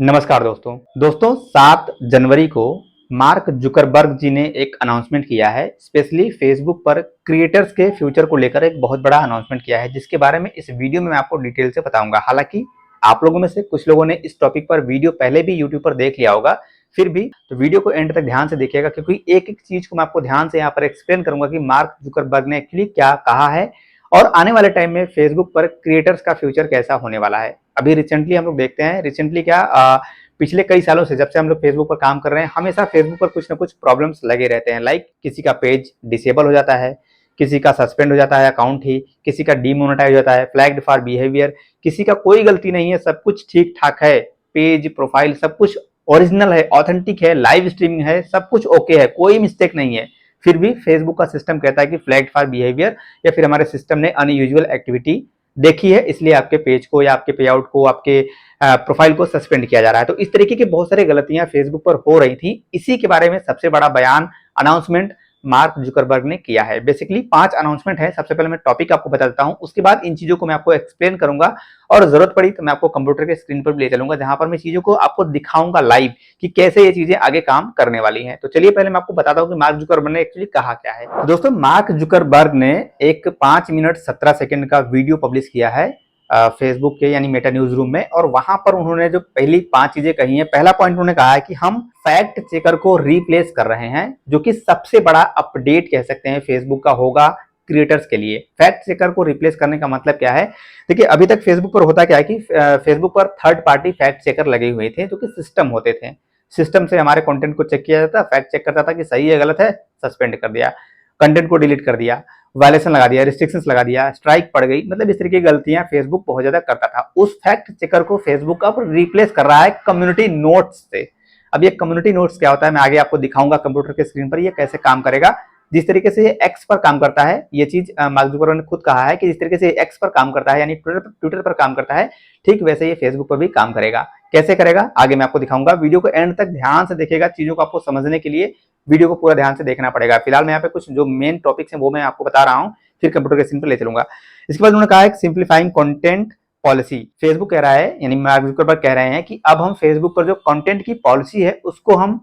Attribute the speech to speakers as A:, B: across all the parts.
A: नमस्कार दोस्तों 7 जनवरी को मार्क जुकरबर्ग जी ने एक अनाउंसमेंट किया है। स्पेशली फेसबुक पर क्रिएटर्स के फ्यूचर को लेकर एक बहुत बड़ा अनाउंसमेंट किया है, जिसके बारे में इस वीडियो में मैं आपको डिटेल से बताऊंगा। हालांकि आप लोगों में से कुछ लोगों ने इस टॉपिक पर वीडियो पहले भी यूट्यूब पर देख लिया होगा, फिर भी तो वीडियो को एंड तक ध्यान से देखिएगा, क्योंकि एक एक चीज को मैं आपको ध्यान से यहाँ पर एक्सप्लेन करूंगा कि मार्क जुकरबर्ग ने एक्चुअली क्या कहा है और आने वाले टाइम में फेसबुक पर क्रिएटर्स का फ्यूचर कैसा होने वाला है। अभी रिसेंटली हम लोग देखते हैं, रिसेंटली क्या पिछले कई सालों से जब से हम लोग फेसबुक पर काम कर रहे हैं, हमेशा फेसबुक पर कुछ ना कुछ प्रॉब्लम्स लगे रहते हैं। लाइक किसी का पेज डिसेबल हो जाता है, किसी का सस्पेंड हो जाता है अकाउंट ही, किसी का डीमोनेटाइज हो जाता है, फ्लैग्ड फॉर बिहेवियर, किसी का कोई गलती नहीं है, सब कुछ ठीक ठाक है, पेज प्रोफाइल सब कुछ ओरिजिनल है, ऑथेंटिक है, लाइव स्ट्रीमिंग है, सब कुछ ओके है, कोई मिस्टेक नहीं है। फिर भी फेसबुक का सिस्टम कहता है कि फ्लैग्ड फॉर बिहेवियर, या फिर हमारे सिस्टम ने अनयूजुअल एक्टिविटी देखी है, इसलिए आपके पेज को या आपके पे आउट को, आपके प्रोफाइल को सस्पेंड किया जा रहा है। तो इस तरीके की बहुत सारी गलतियां फेसबुक पर हो रही थी। इसी के बारे में सबसे बड़ा बयान, अनाउंसमेंट मार्क जुकरबर्ग ने किया है। बेसिकली 5 अनाउंसमेंट है। सबसे पहले मैं टॉपिक आपको बताता हूं, उसके बाद इन चीजों को मैं आपको एक्सप्लेन करूंगा और जरूरत पड़ी तो मैं आपको कंप्यूटर के स्क्रीन पर भी ले चलूंगा, जहां पर मैं चीजों को आपको दिखाऊंगा लाइव कि कैसे ये चीजें आगे काम करने वाली हैं। तो चलिए पहले मैं आपको बताता हूं कि मार्क जुकरबर्ग ने एक्चुअली कहा क्या है। दोस्तों, मार्क जुकरबर्ग ने एक 5 मिनट 17 सेकंड का वीडियो पब्लिश किया है फेसबुक के यानी मेटा न्यूज रूम में, और वहां पर उन्होंने जो पहली 5 चीजें कही हैं, पहला पॉइंट उन्होंने कहा है कि हम फैक्ट चेकर को रिप्लेस कर रहे हैं, जो कि सबसे बड़ा अपडेट कह सकते हैं फेसबुक का होगा क्रिएटर्स के लिए। फैक्ट चेकर को रिप्लेस करने का मतलब क्या है? देखिए, अभी तक फेसबुक पर होता क्या है कि फेसबुक पर थर्ड पार्टी फैक्ट चेकर लगे हुए थे, जो कि सिस्टम होते थे। सिस्टम से हमारे कंटेंट को चेक किया जाता, फैक्ट चेक करता था कि सही है गलत है, सस्पेंड कर दिया, कंटेंट को डिलीट कर दिया, वायलेशन लगा दिया, रिस्ट्रिक्शंस लगा दिया, स्ट्राइक पड़ गई। मतलब इस तरीके की गलतियां फेसबुक बहुत ज्यादा करता था। उस फैक्ट चेकर को फेसबुक अब रिप्लेस कर रहा है कम्युनिटी नोट्स से। अब ये कम्युनिटी नोट्स क्या होता है, मैं आगे आपको दिखाऊंगा कंप्यूटर के स्क्रीन पर ये कैसे काम करेगा। जिस तरीके से ये एक्स पर काम करता है, ये चीज मार्क जुकरबर्ग ने खुद कहा है कि जिस तरीके से एक्स पर काम करता है यानी ट्विटर पर काम करता है, ठीक वैसे ये फेसबुक पर भी काम करेगा। कैसे करेगा आगे मैं आपको दिखाऊंगा। वीडियो को एंड तक ध्यान से देखिएगा, चीजों को आपको समझने के लिए वीडियो को पूरा ध्यान से देखना पड़ेगा। फिलहाल मैं यहाँ पे कुछ जो मेन टॉपिक्स हैं वो मैं आपको बता रहा हूँ, फिर कंप्यूटर के स्क्रीन पर ले चलूंगा। इसके बाद उन्होंने कहा है सिंप्लीफाइंग कंटेंट पॉलिसी। फेसबुक कह रहा है, यानी मार्क जुकरबर्ग कह रहे हैं कि अब हम फेसबुक पर जो कंटेंट की पॉलिसी है उसको हम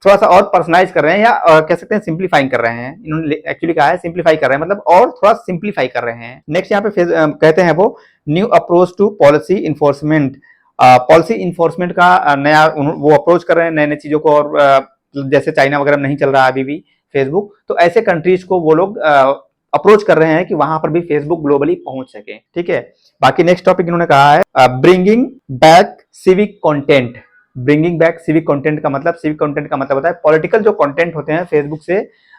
A: थोड़ा सा और पर्सनलाइज कर रहे हैं, या कह सकते हैं सिंप्लीफाइंग कर रहे हैं। इन्होंने एक्चुअली कहा है सिंप्लीफाई कर रहे हैं, मतलब और थोड़ा सिंप्लीफाई कर रहे हैं। नेक्स्ट यहाँ पे कहते हैं वो new approach to policy enforcement. Policy enforcement का नया वो अप्रोच कर रहे हैं, नए नए चीजों को, और जैसे चाइना वगैरह नहीं चल रहा अभी भी फेसबुक, तो ऐसे कंट्रीज को वो लोग अप्रोच कर रहे हैं कि वहां पर भी फेसबुक ग्लोबली पहुंच सके। ठीक है, बाकी नेक्स्ट टॉपिक इन्होंने कहा है bringing back civic content. Bringing back civic content का मतलब, सिविक कंटेंट का मतलब होता है पॉलिटिकल जो कंटेंट होते हैं फेसबुक से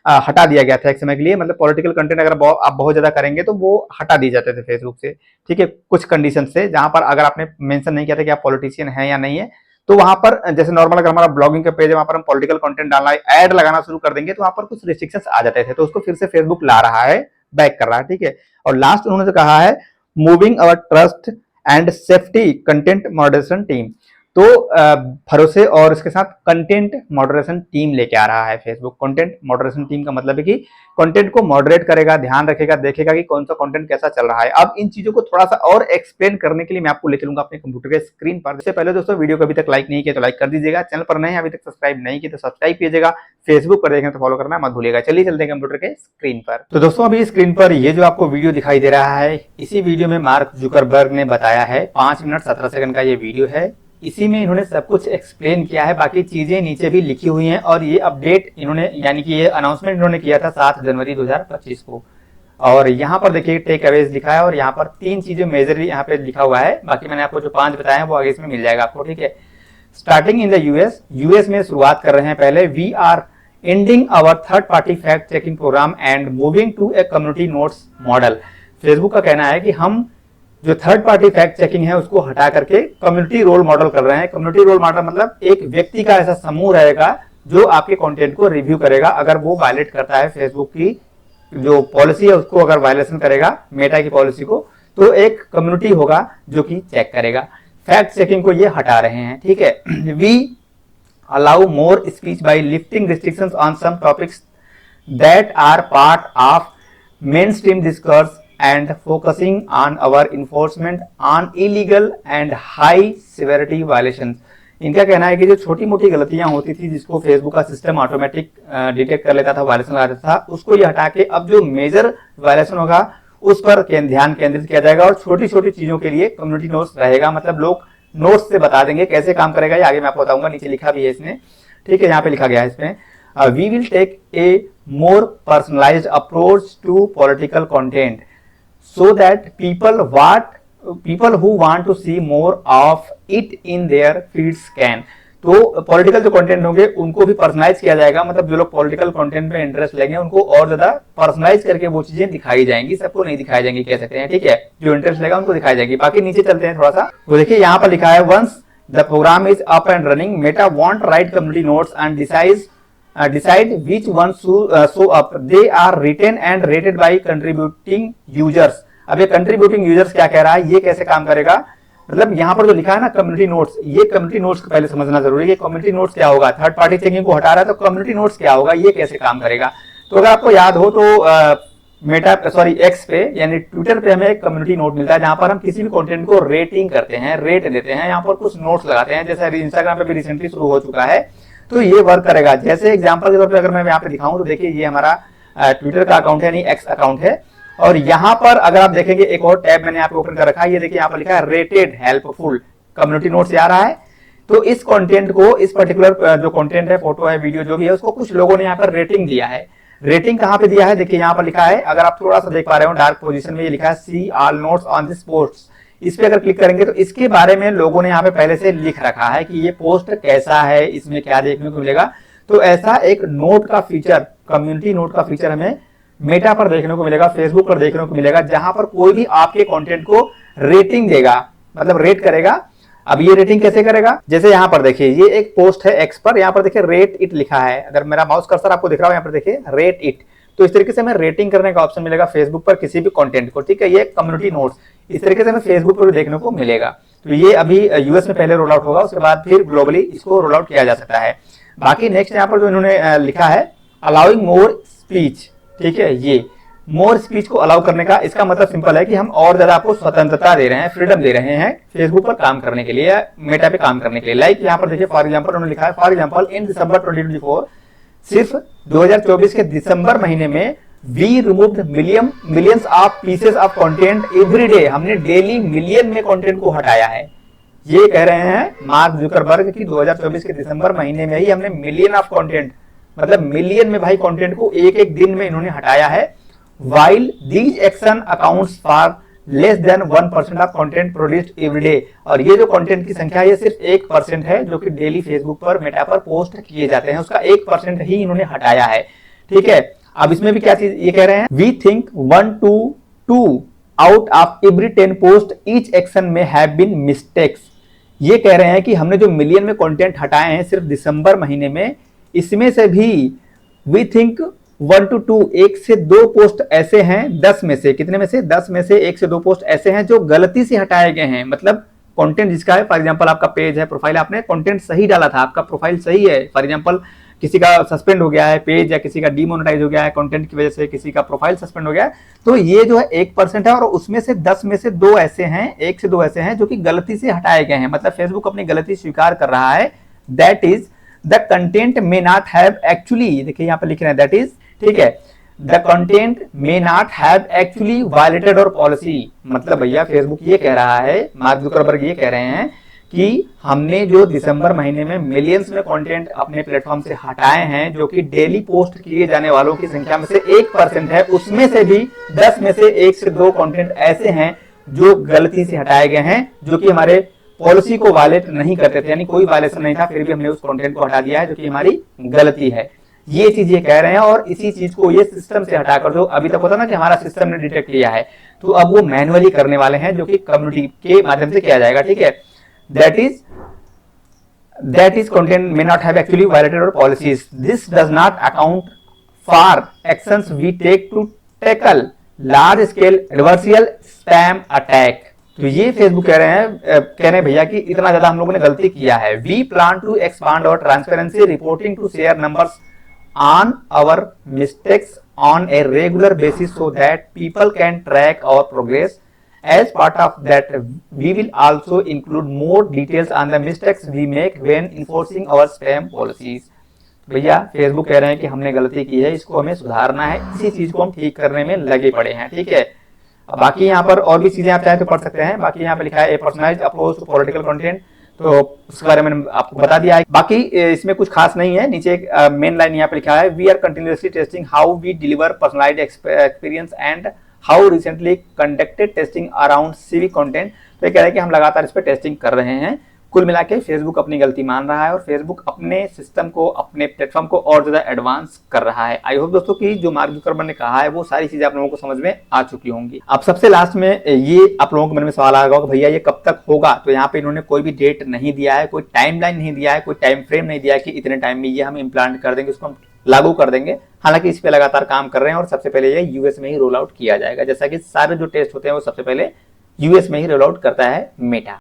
A: हटा दिया गया था एक समय के लिए। मतलब पॉलिटिकल कंटेंट अगर आप बहुत ज्यादा करेंगे तो वो हटा दिए जाते थे फेसबुक से। ठीक है, कुछ कंडीशन से, जहां पर अगर आपने मेंशन नहीं किया था कि आप पॉलिटिशियन हैं या नहीं है, तो वहां पर जैसे नॉर्मल अगर हमारा ब्लॉगिंग का पेज है, वहां पर हम पॉलिटिकल कंटेंट डालना, ऐड लगाना शुरू कर देंगे तो वहां पर कुछ रिस्ट्रिक्शंस आ जाते थे, तो उसको फिर से फेसबुक ला रहा है, बैक कर रहा है। ठीक है, और लास्ट उन्होंने जो कहा है moving our trust and safety content moderation team. तो भरोसे और इसके साथ कंटेंट मॉडरेशन टीम लेके आ रहा है फेसबुक। कंटेंट मॉडरेशन टीम का मतलब है कि कंटेंट को मॉडरेट करेगा, ध्यान रखेगा, देखेगा कि कौन सा कंटेंट कैसा चल रहा है। अब इन चीजों को थोड़ा सा और एक्सप्लेन करने के लिए मैं आपको ले चलूंगा अपने कंप्यूटर के स्क्रीन पर। इससे पहले दोस्तों, वीडियो को अभी तक लाइक नहीं किया तो लाइक कर दीजिएगा, चैनल पर नए अभी तक सब्सक्राइब नहीं किया तो सब्सक्राइब कीजिएगा, फेसबुक पर देखें तो फॉलो करना मत भूलिएगा। चलिए चलते हैं कंप्यूटर के स्क्रीन पर। तो दोस्तों, अभी स्क्रीन पर ये जो आपको वीडियो दिखाई दे रहा है, इसी वीडियो में मार्क जुकरबर्ग ने बताया है, 5 मिनट 17 सेकंड का ये वीडियो है। इसी में इन्होंने सब कुछ एक्सप्लेन किया है, बाकी चीजें नीचे भी लिखी हुई हैं। और ये अपडेट इन्होंने, यानी कि ये अनाउंसमेंट इन्होंने किया था 7 जनवरी 2025 को। और यहाँ पर देखिए टेक अवेज लिखा है, और यहाँ पर 3 चीजें मेजरली यहाँ पे लिखा हुआ है। बाकी मैंने आपको जो 5 बताए हैं वो आगे इसमें मिल जाएगा आपको। ठीक है, स्टार्टिंग इन द यूएस में शुरुआत कर रहे हैं पहले। We are ending our third party fact checking programme and moving to a community notes model. Facebook का कहना है कि हम जो थर्ड पार्टी फैक्ट चेकिंग है उसको हटा करके कम्युनिटी रोल मॉडल कर रहे हैं। कम्युनिटी रोल मॉडल मतलब एक व्यक्ति का ऐसा समूह रहेगा जो आपके कंटेंट को रिव्यू करेगा। अगर वो वायलेट करता है फेसबुक की जो पॉलिसी है, उसको अगर वायलेशन करेगा मेटा की पॉलिसी को, तो एक कम्युनिटी होगा जो कि चेक करेगा। फैक्ट चेकिंग को ये हटा रहे हैं। ठीक है, we allow more speech by lifting restrictions on some topics that are part of mainstream discourse and focusing on our enforcement on illegal and high severity violations। इनका कहना है कि जो छोटी मोटी गलतियां होती थी जिसको फेसबुक का सिस्टम ऑटोमेटिक डिटेक्ट कर लेता था, वायलेशन लगा देता था, उसको ये हटा के अब जो मेजर वायलेशन होगा उस पर ध्यान केंद्रित किया जाएगा और छोटी छोटी चीजों के लिए कम्युनिटी नोट्स रहेगा। मतलब लोग नोट्स से बता देंगे कैसे काम करेगा, ये आगे मैं आपको बताऊंगा। नीचे लिखा भी है इसने, ठीक है, यहाँ पे लिखा गया है इसमें, we will take a more personalised approach to political content so that people who want to see more of it in their feeds can। तो पॉलिटिकल जो कंटेंट होंगे उनको भी पर्सनलाइज किया जाएगा। मतलब जो लोग पॉलिटिकल कंटेंट में इंटरेस्ट लेंगे उनको और ज्यादा पर्सनलाइज करके वो चीजें दिखाई जाएंगी, सबको नहीं दिखाई जाएंगी कह सकते हैं, ठीक है। जो इंटरेस्ट लेगा उनको दिखाई जाएगी। बाकी नीचे चलते हैं थोड़ा सा, वो देखिए यहाँ पर लिखा है, once the programme is up and running Meta won't write community notes and decide which ones show up। they are written and rated by contributing users। अब ये कंट्रीब्यूटिंग यूजर्स क्या कह रहा है, ये कैसे काम करेगा, मतलब यहाँ पर जो लिखा है ना कम्युनिटी नोट्स, ये कम्युनिटी नोट्स को पहले समझना जरूरी है। कम्युनिटी नोट्स क्या होगा, थर्ड पार्टी चेकिंग को हटा रहा है तो कम्युनिटी नोट्स क्या होगा, ये कैसे काम करेगा। तो अगर आपको याद हो तो एक्स पे यानी ट्विटर पे हमें एक कम्युनिटी नोट मिलता है जहां पर हम किसी भी कंटेंट को रेटिंग करते हैं, रेट देते हैं, यहाँ पर कुछ नोट्स लगाते हैं, जैसे इंस्टाग्राम पे भी रिसेंटली शुरू हो चुका है। तो ये वर्क करेगा। जैसे एग्जांपल के तौर पे अगर मैं यहाँ पे दिखाऊं तो देखिए ये हमारा ट्विटर का अकाउंट है, यानी एक्स अकाउंट है, और यहाँ पर अगर आप देखेंगे एक और टैब मैंने यहाँ पे ओपन कर रखा है, ये देखिए यहाँ पर लिखा है रेटेड हेल्पफुल कम्युनिटी नोट्स आ रहा है। तो इस कंटेंट को, इस पर्टिकुलर जो कंटेंट है, फोटो है, वीडियो जो भी है, उसको कुछ लोगों ने यहाँ पर रेटिंग दिया है। रेटिंग कहाँ पे दिया है, देखिए यहाँ पर लिखा है, अगर आप थोड़ा सा देख पा रहे हो डार्क पोजीशन में ये लिखा है see all notes on this post. इस पे अगर क्लिक करेंगे तो इसके बारे में लोगों ने यहाँ पे पहले से लिख रखा है कि ये पोस्ट कैसा है, इसमें क्या देखने को मिलेगा। तो ऐसा एक नोट का फीचर, कम्युनिटी नोट का फीचर हमें मेटा पर देखने को मिलेगा, फेसबुक पर देखने को मिलेगा, जहां पर कोई भी आपके कंटेंट को रेटिंग देगा, मतलब रेट करेगा। अब ये रेटिंग कैसे करेगा, जैसे यहाँ पर देखिए ये एक पोस्ट है एक्स पर, यहाँ पर देखिए रेट इट लिखा है, अगर मेरा माउस कर्सर आपको दिख रहा हो यहाँ पर देखिए रेट इट। तो इस तरीके से हमें रेटिंग करने का ऑप्शन मिलेगा फेसबुक पर किसी भी कंटेंट को, ठीक है। ये कम्युनिटी नोट्स इस तरीके से हमें फेसबुक पर देखने को मिलेगा। तो ये अभी यूएस में पहले रोल आउट होगा, उसके बाद फिर ग्लोबली इसको रोल आउट किया जा सकता है। बाकी नेक्स्ट यहाँ पर जो इन्होंने लिखा है अलाउइंग मोर स्पीच, ठीक है, ये मोर स्पीच को अलाउ करने का इसका मतलब सिंपल है कि हम और ज्यादा आपको स्वतंत्रता दे रहे हैं, फ्रीडम दे रहे हैं फेसबुक पर काम करने के लिए, मेटा पे काम करने के लिए। लाइक यहाँ पर देखिए फॉर एग्जांपल उन्होंने लिखा है, फॉर एग्जांपल इन दिसंबर 2024, सिर्फ 2024 के दिसंबर महीने में we removed millions of pieces of content every day. हमने डेली मिलियन में कंटेंट को हटाया है। ये कह रहे हैं मार्क जुकरबर्ग की 2024 के दिसंबर महीने में ही हमने मिलियन ऑफ कंटेंट, मतलब मिलियन में भाई कंटेंट को एक एक दिन में इन्होंने हटाया है। While these action accounts for less than 1% of content produced every day. और ये जो कंटेंट की संख्या है ये सिर्फ 1% है जो कि डेली फेसबुक पर, मेटा पर पोस्ट किए जाते हैं, उसका 1% ही इन्होंने हटाया है, ठीक है। अब इसमें भी क्या चीज ये कह रहे हैं, we think 1 to 2 out of every 10 post each action में हैव बीन मिस्टेक्स। ये कह रहे हैं कि हमने जो मिलियन में कंटेंट हटाए हैं सिर्फ दिसंबर महीने में, इसमें से भी वी थिंक 1 to 2, 1 से 2 पोस्ट ऐसे हैं, 10 में से, कितने में से, 10 में से 1 से 2 पोस्ट ऐसे हैं जो गलती से हटाए गए हैं। मतलब कंटेंट जिसका है, फॉर एग्जांपल आपका पेज है, प्रोफाइल, आपने कंटेंट सही डाला था, आपका प्रोफाइल सही है, फॉर एग्जांपल किसी का सस्पेंड हो गया है पेज, या किसी का डीमोनेटाइज हो गया है कंटेंट की वजह से, किसी का प्रोफाइल सस्पेंड हो गया है, तो ये जो है 1% है, और उसमें से 10 में से 2 ऐसे हैं, 1 से 2 ऐसे हैं जो कि गलती से हटाए गए हैं। मतलब फेसबुक अपनी गलती स्वीकार कर रहा है। That is the content may not have actually, देखिए यहाँ पे लिख रहे हैं दैट इज, ठीक है, the content may not have actually violated और पॉलिसी। मतलब भैया फेसबुक ये कह रहा है, मार्क जुकरबर्ग ये कह रहे हैं कि हमने जो दिसंबर महीने में मिलियंस में कंटेंट अपने प्लेटफॉर्म से हटाए हैं जो कि डेली पोस्ट किए जाने वालों की संख्या में से 1% है, उसमें से भी 10 में से 1 से 2 कंटेंट ऐसे हैं जो गलती से हटाए गए हैं, जो कि हमारे पॉलिसी को वायलेट नहीं करते थे, यानी कोई वायलेशन नहीं था, फिर भी हमने उस कंटेंट को हटा दिया है जो कि हमारी गलती है। ये चीज ये कह रहे हैं, और इसी चीज को ये सिस्टम से हटाकर, जो अभी तक होता ना कि हमारा सिस्टम ने डिटेक्ट किया है, तो अब वो मैनुअली करने वाले हैं जो कि कम्युनिटी के माध्यम से किया जाएगा, ठीक है। That is content may not have actually violated our policies. This does not account for actions we take to tackle large scale adversarial spam attack. तो ये फेसबुक कह रहे हैं भैया कि इतना ज्यादा हम लोगों ने गलती किया है। We plan to expand our transparency reporting to share numbers on our mistakes on a regular basis so that people can track our progress. As part of that, we will also include more details on the mistakes we make when enforcing our spam policies. भैया Facebook कह रहे हैं कि हमने गलती की है, इसको हमें सुधारना है, इसी चीज को हम ठीक करने में लगे पड़े हैं, ठीक है। बाकी यहाँ पर और भी चीजें आप चाहें तो पढ़ सकते हैं। बाकी यहाँ पे लिखा है a personalized approach to political content, तो उसके बारे में आपको बता दिया है। बाकी इसमें कुछ खास नहीं है। नीचे एक मेन लाइन यहाँ पे लिखा है, we are continuously testing how we deliver personalised experience and how recently conducted testing around civic content. तो ये कह रहा है कि हम लगातार इस पर टेस्टिंग कर रहे हैं। कुल मिला के फेसबुक अपनी गलती मान रहा है और फेसबुक अपने सिस्टम को, अपने प्लेटफॉर्म को और ज्यादा एडवांस कर रहा है। आई होप दोस्तों कि जो मार्क जुकरबर्ग ने कहा है वो सारी चीजें आप लोगों को समझ में आ चुकी होंगी। अब सबसे लास्ट में ये आप लोगों के मन में सवाल आएगा कि भैया ये कब तक होगा। तो यहाँ पे इन्होंने कोई भी डेट नहीं दिया है, कोई टाइमलाइन नहीं दिया है, कोई टाइम फ्रेम नहीं दिया है कि इतने टाइम में ये हम इम्प्लांट कर देंगे, उसको हम लागू कर देंगे। हालांकि इस पे लगातार काम कर रहे हैं और सबसे पहले ये यूएस में ही रोल आउट किया जाएगा। जैसा कि सारे जो टेस्ट होते हैं वो सबसे पहले यूएस में ही रोल आउट करता है मेटा।